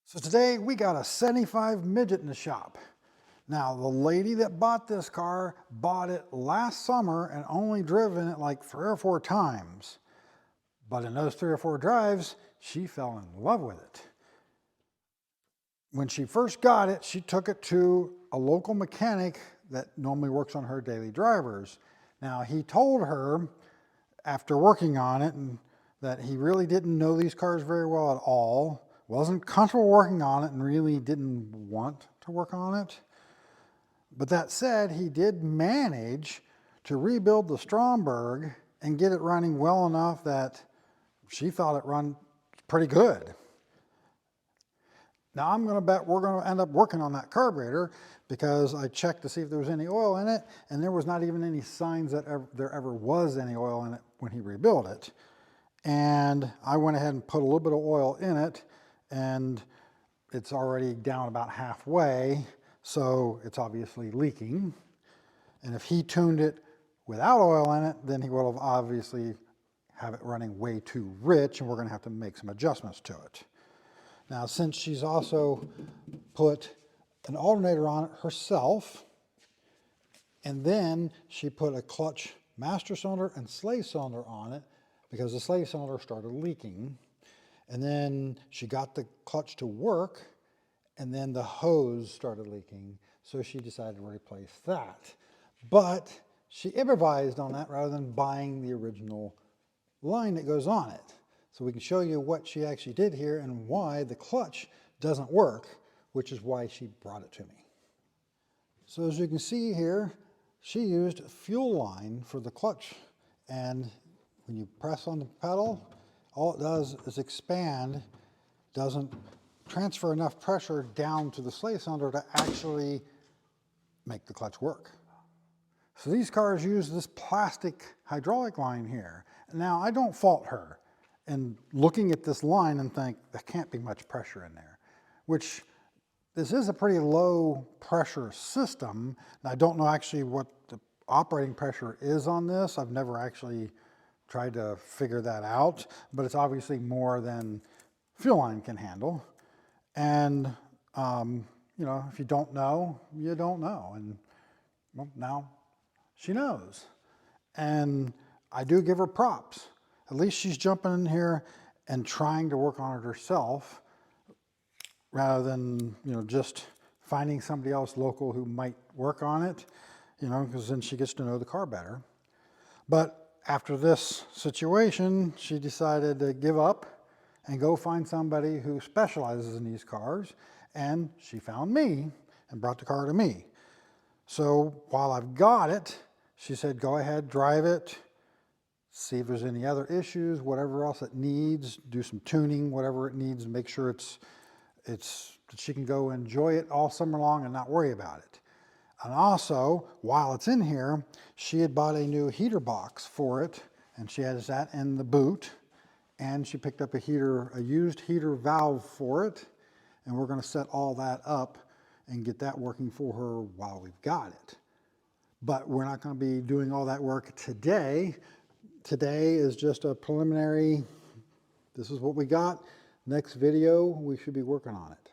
So today we got a 75 Midget in the shop. Now the lady that bought this car bought it last summer and only driven it like 3 or 4 times. But in those 3 or 4 drives, she fell in love with it. When she first got it, she took it to a local mechanic that normally works on her daily drivers. Now he told her after working on it that he really didn't know these cars very well at all, wasn't comfortable working on it, and really didn't want to work on it. But that said, he did manage to rebuild the Stromberg and get it running well enough that she thought it run pretty good. Now I'm going to bet we're going to end up working on that carburetor because I checked to see if there was any oil in it, and there was not even any signs that there ever was any oil in it when he rebuilt it. And I went ahead and put a little bit of oil in it, and it's already down about halfway, so it's obviously leaking. And if he tuned it without oil in it, then he will have obviously have it running way too rich, and we're going to have to make some adjustments to it. Now, since she's also put an alternator on it herself, and then she put a clutch master cylinder and slave cylinder on it because the slave cylinder started leaking, and then she got the clutch to work, and then the hose started leaking, so she decided to replace that. But she improvised on that rather than buying the original line that goes on it. So we can show you what she actually did here and why the clutch doesn't work, which is why she brought it to me. So as you can see here, she used a fuel line for the clutch, and when you press on the pedal, all it does is expand, doesn't transfer enough pressure down to the slave cylinder to actually make the clutch work. So these cars use this plastic hydraulic line here. Now I don't fault her in looking at this line and think there can't be much pressure in there, which this is a pretty low pressure system. And I don't know actually what the operating pressure is on this. I've never actually tried to figure that out, but it's obviously more than fuel line can handle. And you know, if you don't know, you don't know. And well, now she knows. And I do give her props. At least she's jumping in here and trying to work on it herself rather than, you know, just finding somebody else local who might work on it, you know, because then she gets to know the car better. But after this situation, she decided to give up and go find somebody who specializes in these cars, and she found me and brought the car to me. So while I've got it, she said, go ahead, drive it, see if there's any other issues, whatever else it needs, do some tuning, whatever it needs, make sure that she can go enjoy it all summer long and not worry about it. And also, while it's in here, she had bought a new heater box for it, and she has that in the boot, and she picked up a used heater valve for it, and we're going to set all that up and get that working for her while we've got it. But we're not going to be doing all that work today. Today is just a preliminary, this is what we got. Next video, we should be working on it.